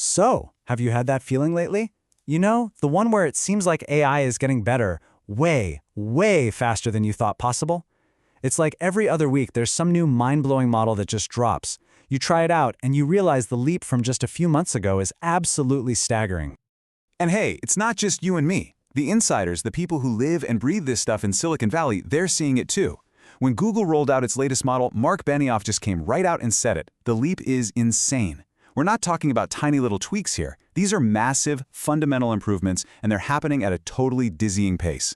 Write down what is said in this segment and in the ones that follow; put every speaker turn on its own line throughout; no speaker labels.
So, have you had that feeling lately? You know, the one where it seems like AI is getting better way, way faster than you thought possible? It's like every other week there's some new mind-blowing model that just drops. You try it out and you realize the leap from just a few months ago is absolutely staggering.
And hey, it's not just you and me. The insiders, the people who live and breathe this stuff in Silicon Valley, they're seeing it too. When Google rolled out its latest model, Mark Benioff just came right out and said it. The leap is insane. We're not talking about tiny little tweaks here. These are massive, fundamental improvements, and they're happening at a totally dizzying pace.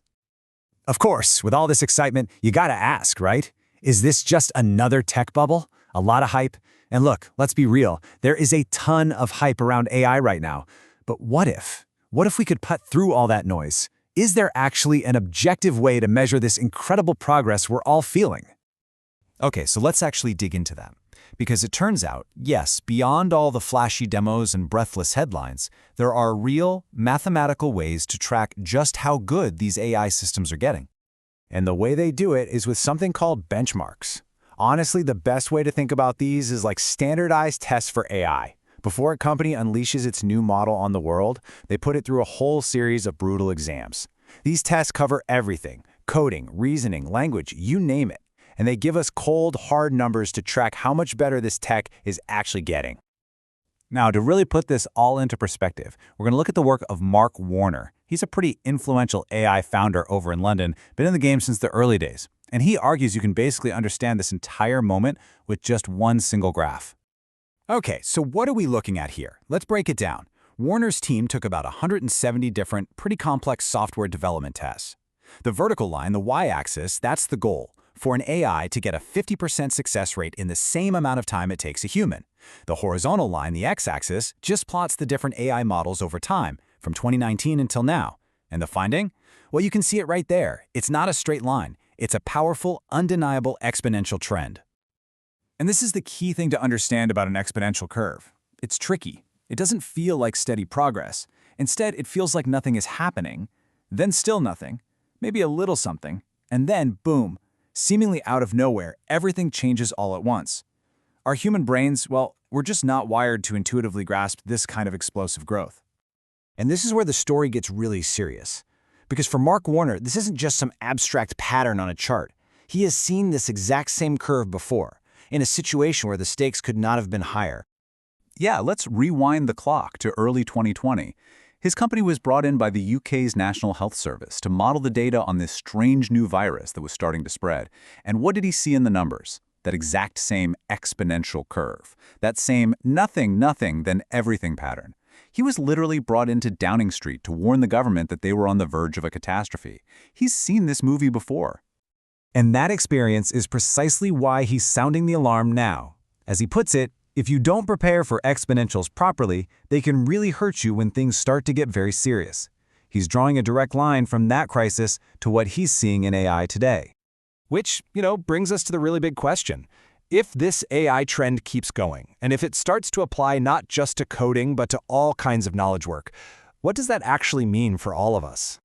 Of course, with all this excitement, you gotta ask, right? Is this just another tech bubble? A lot of hype? And look, let's be real, there is a ton of hype around AI right now. But what if? What if we could put through all that noise? Is there actually an objective way to measure this incredible progress we're all feeling?
Okay, so let's actually dig into that. Because it turns out, yes, beyond all the flashy demos and breathless headlines, there are real, mathematical ways to track just how good these AI systems are getting.
And the way they do it is with something called benchmarks. Honestly, the best way to think about these is like standardized tests for AI. Before a company unleashes its new model on the world, they put it through a whole series of brutal exams. These tests cover everything: coding, reasoning, language, you name it. And they give us cold, hard numbers to track how much better this tech is actually getting. Now, to really put this all into perspective, we're going to look at the work of Mark Warner. He's a pretty influential AI founder over in London, been in the game since the early days. And he argues you can basically understand this entire moment with just one single graph. Okay, so what are we looking at here? Let's break it down. Warner's team took about 170 different, pretty complex software development tests. The vertical line, the y-axis, that's the goal: for an AI to get a 50% success rate in the same amount of time it takes a human. The horizontal line, the x-axis, just plots the different AI models over time, from 2019 until now. And the finding? Well, you can see it right there. It's not a straight line. It's a powerful, undeniable exponential trend. And this is the key thing to understand about an exponential curve. It's tricky. It doesn't feel like steady progress. Instead, it feels like nothing is happening, then still nothing, maybe a little something, and then boom. Seemingly out of nowhere, everything changes all at once. Our human brains, well, we're just not wired to intuitively grasp this kind of explosive growth. And this is where the story gets really serious. Because for Mark Warner, this isn't just some abstract pattern on a chart. He has seen this exact same curve before, in a situation where the stakes could not have been higher.
Yeah, let's rewind the clock to early 2020. His company was brought in by the UK's National Health Service to model the data on this strange new virus that was starting to spread. And what did he see in the numbers? That exact same exponential curve. That same nothing, then everything pattern. He was literally brought into Downing Street to warn the government that they were on the verge of a catastrophe. He's seen this movie before.
And that experience is precisely why he's sounding the alarm now. As he puts it, if you don't prepare for exponentials properly, they can really hurt you when things start to get very serious. He's drawing a direct line from that crisis to what he's seeing in AI today. Which, brings us to the really big question. If this AI trend keeps going, and if it starts to apply not just to coding but to all kinds of knowledge work, what does that actually mean for all of us?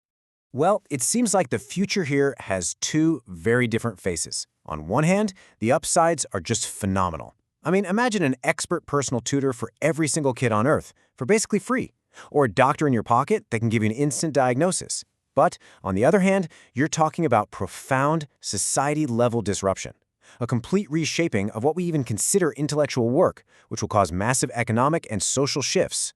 Well, it seems like the future here has two very different faces. On one hand, the upsides are just phenomenal. I mean, imagine an expert personal tutor for every single kid on Earth for basically free, or a doctor in your pocket that can give you an instant diagnosis. But on the other hand, you're talking about profound society-level disruption, a complete reshaping of what we even consider intellectual work, which will cause massive economic and social shifts.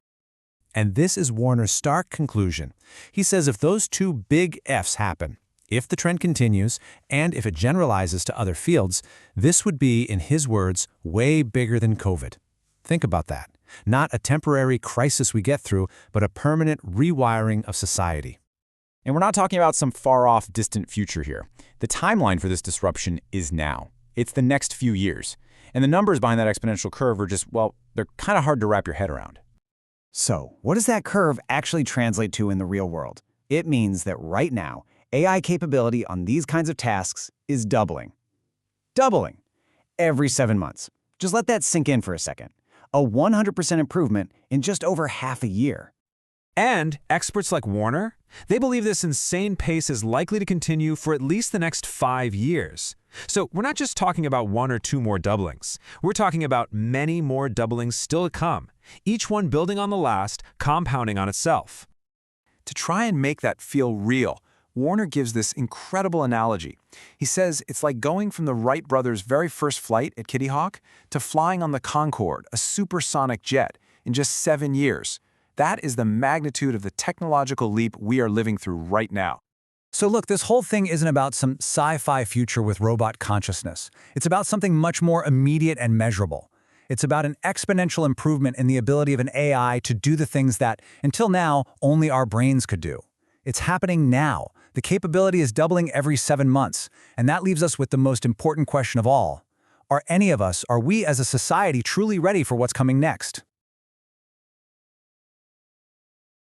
And this is Warner's stark conclusion. He says if those two big F's happen, if the trend continues, and if it generalizes to other fields, this would be, in his words, way bigger than COVID. Think about that. Not a temporary crisis we get through, but a permanent rewiring of society. And we're not talking about some far-off, distant future here. The timeline for this disruption is now. It's the next few years. And the numbers behind that exponential curve are just, well, they're kind of hard to wrap your head around. So, what does that curve actually translate to in the real world? It means that right now, AI capability on these kinds of tasks is doubling. Doubling every 7 months. Just let that sink in for a second. A 100% improvement in just over half a year.
And experts like Warner, they believe this insane pace is likely to continue for at least the next 5 years. So we're not just talking about 1 or 2 more doublings. We're talking about many more doublings still to come. each one building on the last, compounding on itself.
To try and make that feel real, Warner gives this incredible analogy. He says it's like going from the Wright brothers' very first flight at Kitty Hawk to flying on the Concorde, a supersonic jet, in just 7 years. That is the magnitude of the technological leap we are living through right now.
So look, this whole thing isn't about some sci-fi future with robot consciousness. It's about something much more immediate and measurable. It's about an exponential improvement in the ability of an AI to do the things that, until now, only our brains could do. It's happening now. The capability is doubling every 7 months, and that leaves us with the most important question of all. Are we as a society truly ready for what's coming next?